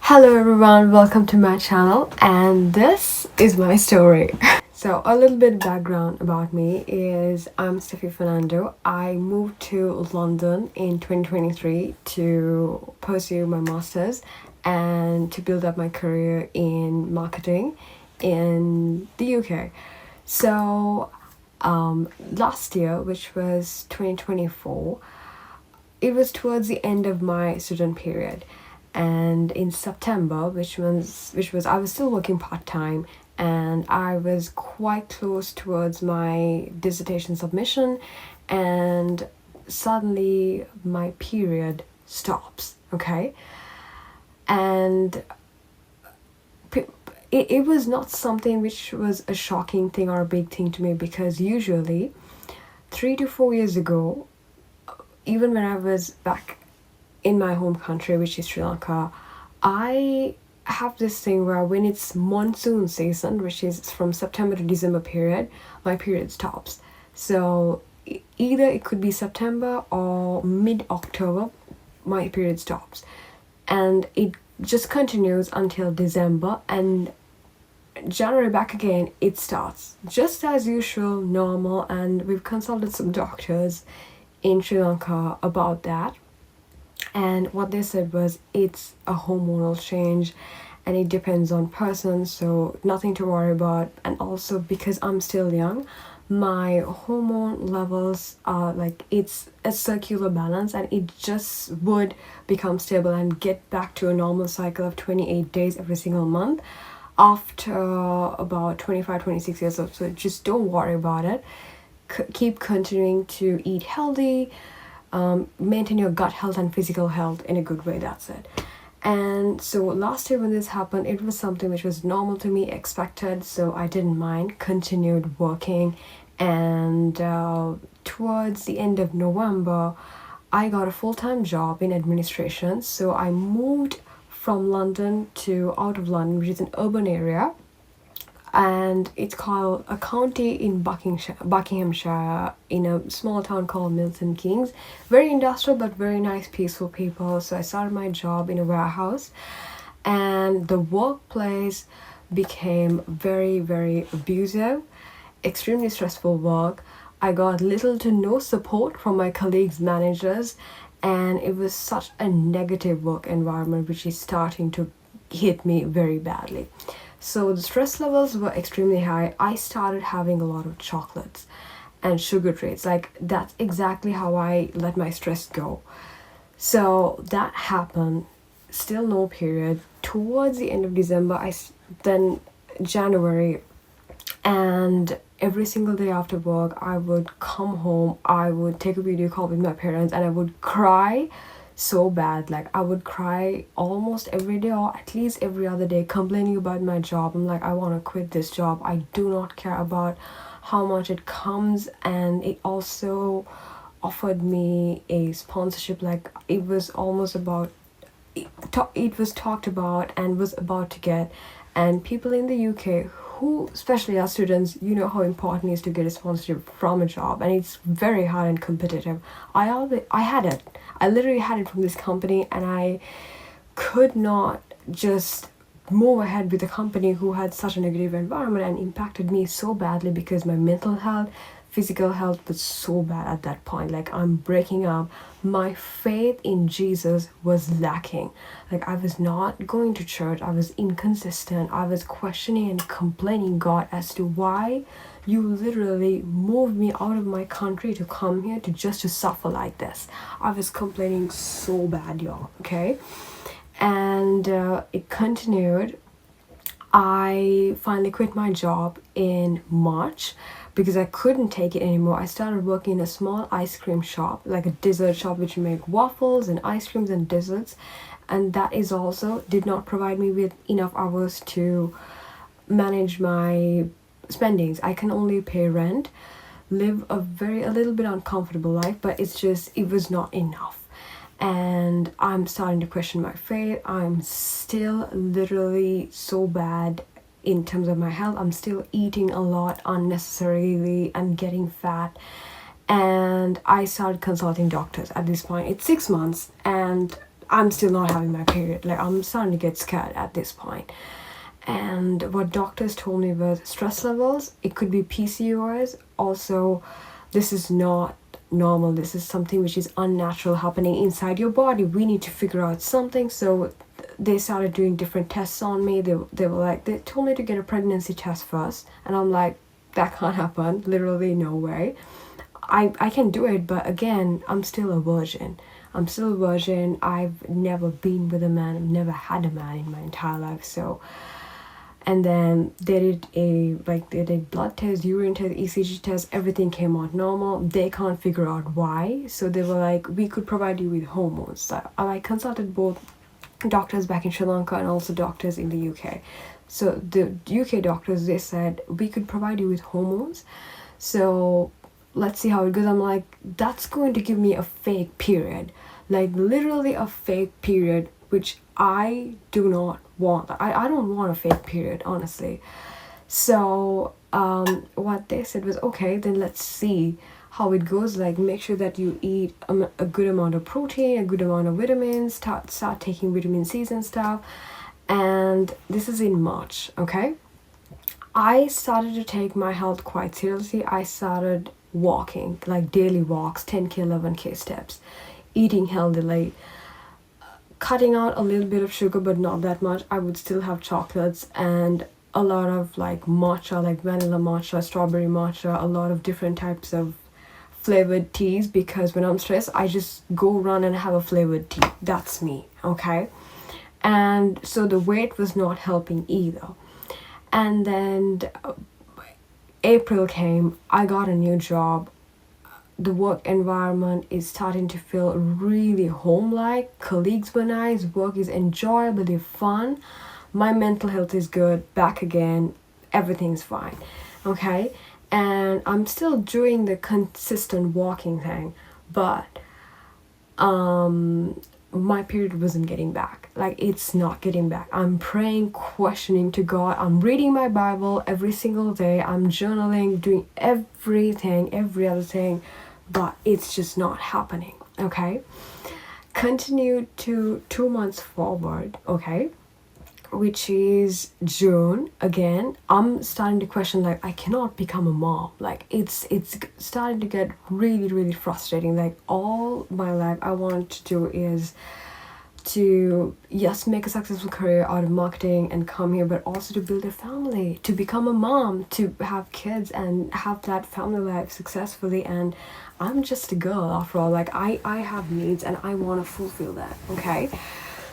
Hello everyone, welcome to my channel and this is my story. So a little bit background about me is I'm Steffi Fernando. I moved to London in 2023 to pursue my masters and to build up my career in marketing in the UK. So last year, which was 2024, it was towards the end of my student period, and in September, which was I was still working part-time, and I was quite close towards my dissertation submission, and suddenly my period stops. Okay, and it was not something which was a shocking thing or a big thing to me, because usually 3 to 4 years ago, even when I was back in my home country, which is Sri Lanka, I have this thing where when it's monsoon season, which is from September to December period, my period stops. So either it could be September or mid October, my period stops. And it just continues until December, and January back again, it starts. Just as usual, normal, and we've consulted some doctors in Sri Lanka about that, and what they said was it's a hormonal change and it depends on person, so nothing to worry about. And also, because I'm still young, my hormone levels are like, it's a circular balance, and it just would become stable and get back to a normal cycle of 28 days every single month after about 25-26 years old. So just don't worry about it. Keep continuing to eat healthy, maintain your gut health and physical health in a good way. That's it. And so last year when this happened, it was something which was normal to me, expected, so I didn't mind, continued working. And towards the end of November, I got a full-time job in administration. So I moved from London to out of London, which is an urban area, and it's called a county in Buckinghamshire, in a small town called Milton Keynes. Very industrial but very nice, peaceful people. So I started my job in a warehouse, and the workplace became very, very abusive, extremely stressful work. I got little to no support from my colleagues, managers, and it was such a negative work environment which is starting to hit me very badly. So the stress levels were extremely high. I started having a lot of chocolates and sugar treats. Like, that's exactly how I let my stress go. So that happened. Still no period. Towards the end of December, then January, and every single day after work, I would come home, I would take a video call with my parents, and I would cry so bad. Like, I would cry almost every day or at least every other day, complaining about my job. I'm like, I want to quit this job. I do not care about how much it comes. And it also offered me a sponsorship. Like, it was almost about it was talked about and was about to get. And people in the UK, who, especially our students, you know how important it is to get a sponsorship from a job, and it's very hard and competitive. I had it. I literally had it from this company, and I could not just move ahead with a company who had such a negative environment and impacted me so badly, because my mental health, physical health was so bad at that point. Like, I'm breaking up. My faith in Jesus was lacking. Like, I was not going to church. I was inconsistent. I was questioning and complaining God as to why you literally moved me out of my country to come here to suffer like this. I was complaining so bad, y'all. Okay, and it continued. I finally quit my job in March because I couldn't take it anymore. I started working in a small ice cream shop, like a dessert shop, which make waffles and ice creams and desserts, and that is also did not provide me with enough hours to manage my spendings. I can only pay rent, live a little bit uncomfortable life, but it was not enough. And I'm starting to question my faith. I'm still literally so bad in terms of my health. I'm still eating a lot unnecessarily and getting fat. And I started consulting doctors at this point. It's 6 months, and I'm still not having my period. Like, I'm starting to get scared at this point. And what doctors told me was stress levels, it could be PCOS. Also, this is not normal. This is something which is unnatural happening inside your body. We need to figure out something. So they started doing different tests on me. They were like, they told me to get a pregnancy test first. And I'm like, that can't happen. Literally, no way. I can do it, but again, I'm still a virgin. I'm still a virgin. I've never been with a man. I've never had a man in my entire life. So, and then they did blood test, urine test, ECG test, everything came out normal. They can't figure out why. So they were like, we could provide you with hormones. So I consulted both doctors back in Sri Lanka and also doctors in the UK. So the UK doctors, they said, we could provide you with hormones. So let's see how it goes. I'm like, that's going to give me a fake period. Like, literally a fake period, which I do not want. I don't want a fake period, honestly. So what they said was, okay, then let's see how it goes. Like, make sure that you eat a good amount of protein, a good amount of vitamins, start taking vitamin C's and stuff. And this is in March, okay? I started to take my health quite seriously. I started walking, like daily walks, 10k, 11k steps, eating healthily, cutting out a little bit of sugar, but not that much. I would still have chocolates and a lot of like matcha, like vanilla matcha, strawberry matcha, a lot of different types of flavored teas, because when I'm stressed, I just go run and have a flavored tea. That's me, okay? And so the weight was not helping either. And then April came, I got a new job. The work environment is starting to feel really home-like. Colleagues were nice, work is enjoyably fun. My mental health is good, back again, everything's fine, okay? And I'm still doing the consistent walking thing, but my period wasn't getting back. Like, it's not getting back. I'm praying, questioning to God. I'm reading my Bible every single day. I'm journaling, doing everything, every other thing, but it's just not happening, okay? Continue to 2 months forward, okay? Which is June. Again, I'm starting to question, like, I cannot become a mom. Like, it's starting to get really, really frustrating. Like, all my life I want to do is to, yes, make a successful career out of marketing and come here, but also to build a family, to become a mom, to have kids and have that family life successfully. And I'm just a girl after all. Like, I have needs and I want to fulfill that, okay?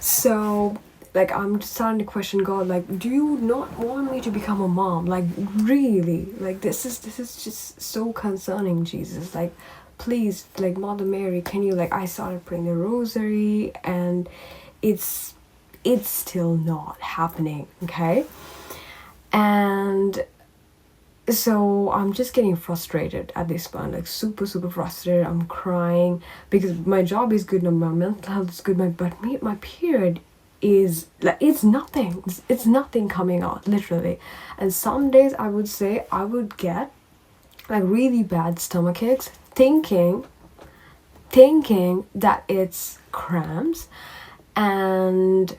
So like, I'm starting to question God, like, do you not want me to become a mom? Like, really? Like, this is just so concerning, Jesus. Like, please, like, Mother Mary, can you, like, I started praying the rosary and it's still not happening, okay? And so I'm just getting frustrated at this point, like super frustrated. I'm crying because my job is good and my mental health is good, but my period is like, it's nothing coming out, literally. And some days I would say I would get like really bad stomach aches, thinking that it's cramps, and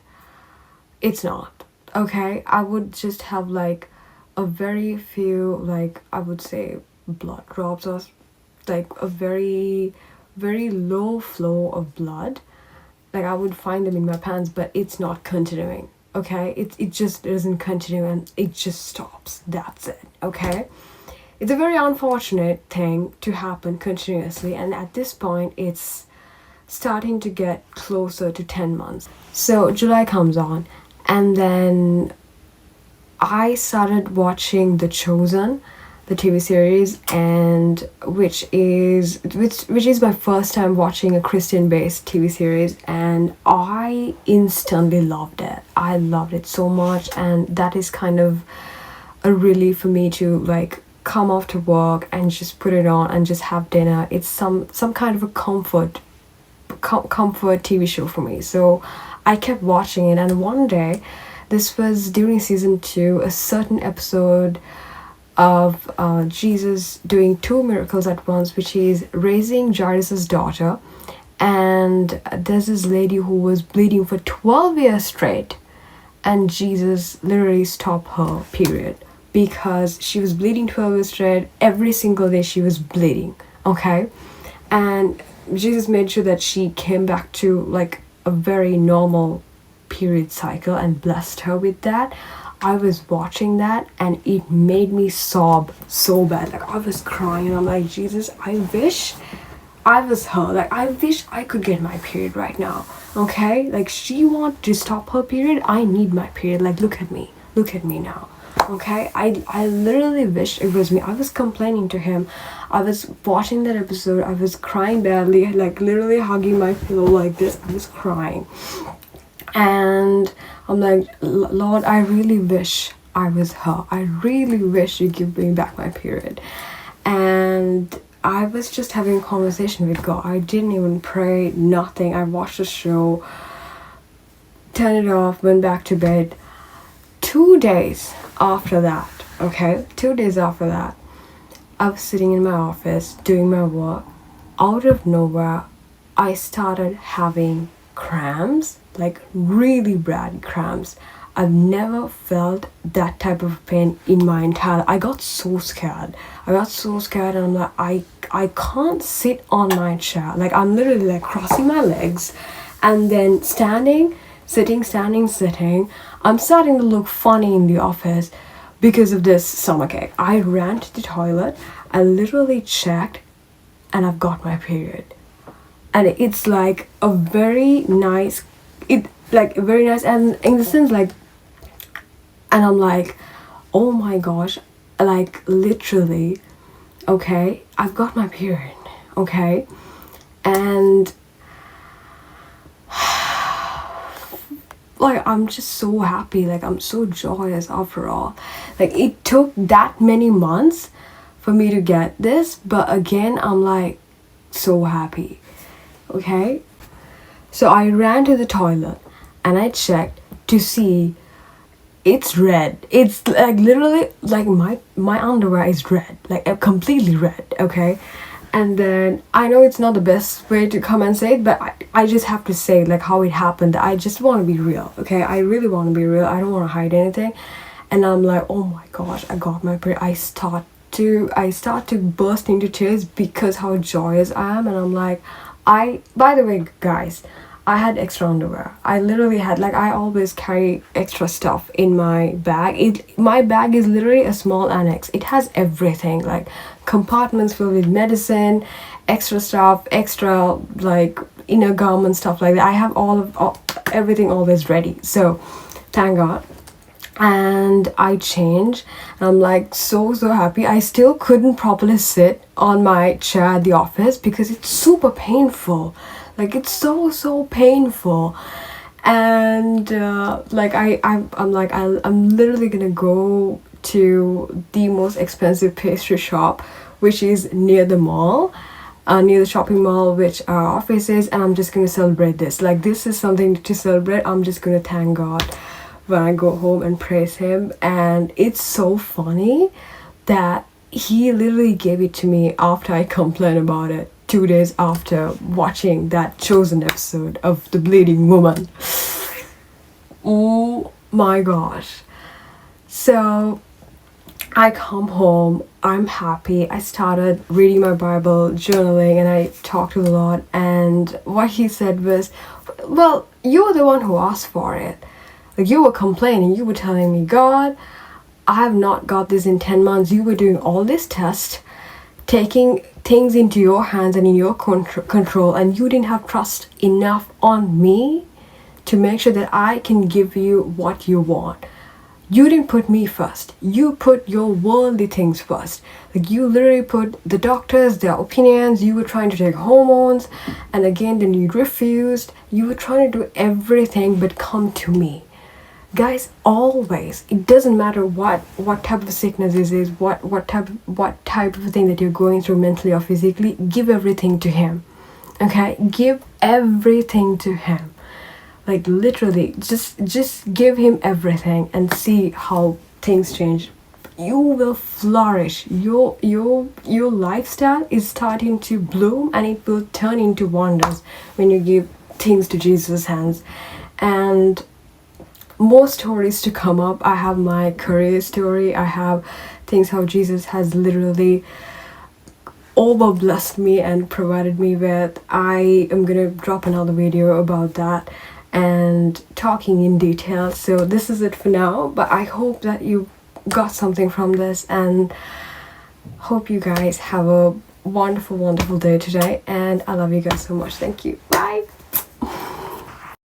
it's not, okay? I would just have like a very few, like, I would say blood drops, or like a very low flow of blood. Like, I would find them in my pants, but it's not continuing, okay? It just doesn't continue and it just stops. That's it, okay? It's a very unfortunate thing to happen continuously, and at this point it's starting to get closer to 10 months. So July comes on, and then I started watching The Chosen, the TV series, and which is my first time watching a Christian-based TV series, and I instantly loved it. I loved it so much, and that is kind of a relief for me to like come after work and just put it on and just have dinner. It's some kind of a comfort TV show for me. So I kept watching it, and one day, this was during season 2, a certain episode of Jesus doing 2 miracles at once, which is raising Jairus' daughter And there's this lady who was bleeding for 12 years straight, and Jesus literally stopped her period because she was bleeding 12 years straight. Every single day she was bleeding, okay? And Jesus made sure that she came back to like a very normal period cycle and blessed her with that. I was watching that and it made me sob so bad. Like I was crying and I'm like, Jesus, I wish I was her. Like I wish I could get my period right now. Okay? Like she wanted to stop her period. I need my period. Like look at me. Look at me now. Okay? I literally wish it was me. I was complaining to him. I was watching that episode. I was crying badly. Like literally hugging my pillow like this. I was crying. And I'm like, Lord, I really wish I was her. I really wish you give me back my period. And I was just having a conversation with God. I didn't even pray, nothing. I watched the show, turned it off, went back to bed. 2 days after that, okay? 2 days after that, I was sitting in my office doing my work. Out of nowhere, I started having cramps, like really bad cramps. I've never felt that type of pain in my entire. I got so scared. And I'm like, I can't sit on my chair. Like I'm literally like crossing my legs and then standing, sitting, standing, sitting. I'm starting to look funny in the office because of this stomachache. I ran to the toilet. I literally checked and I've got my period. And it's like a very nice, and in the sense like, and I'm like, oh my gosh, like literally, okay, I've got my period, okay, and like I'm just so happy, like I'm so joyous after all. Like it took that many months for me to get this, but again I'm like so happy. Okay, so I ran to the toilet and I checked to see it's red. It's like literally like my underwear is red, like completely red. Okay, and then I know it's not the best way to come and say it, but I just have to say like how it happened. I just want to be real. Okay, I really want to be real. I don't want to hide anything. And I'm like, oh my gosh, I got my period. I start to burst into tears because how joyous I am. And I'm like, by the way guys, I had extra underwear. I literally had, like, I always carry extra stuff in my bag. My bag is literally a small annex. It has everything, like compartments filled with medicine, extra stuff, extra like inner garment stuff like that. I have everything always ready. So thank God. And I changed. I'm like so happy. I still couldn't properly sit on my chair at the office because it's super painful. Like it's so painful. And I'm literally gonna go to the most expensive pastry shop, which is near the mall, near the shopping mall, which our office is, and I'm just gonna celebrate this. Like this is something to celebrate. I'm just gonna thank God when I go home and praise him. And it's so funny that he literally gave it to me after I complained about it 2 days after watching that chosen episode of The Bleeding Woman. Oh my gosh. So I come home, I'm happy. I started reading my Bible, journaling, and I talked to the Lord. And what he said was, well, you were the one who asked for it. Like you were complaining, you were telling me, God, I have not got this in 10 months. You were doing all this test, taking things into your hands and in your control, and you didn't have trust enough on me to make sure that I can give you what you want. You didn't put me first. You put your worldly things first. Like you literally put the doctors, their opinions. You were trying to take hormones, and again then you refused. You were trying to do everything but come to me. Guys, always, it doesn't matter what type of sickness this is, what type of thing that you're going through mentally or physically, give everything to him. Okay, give everything to him. Like literally, just give him everything and see how things change you will flourish. Your lifestyle is starting to bloom, and it will turn into wonders when you give things to Jesus' hands. And more stories to come up. I have my career story. I have things how Jesus has literally over blessed me and provided me with. I am gonna drop another video about that and talking in detail. So this is it for now, but I hope that you got something from this, and hope you guys have a wonderful day today, and I love you guys so much. Thank you. Bye.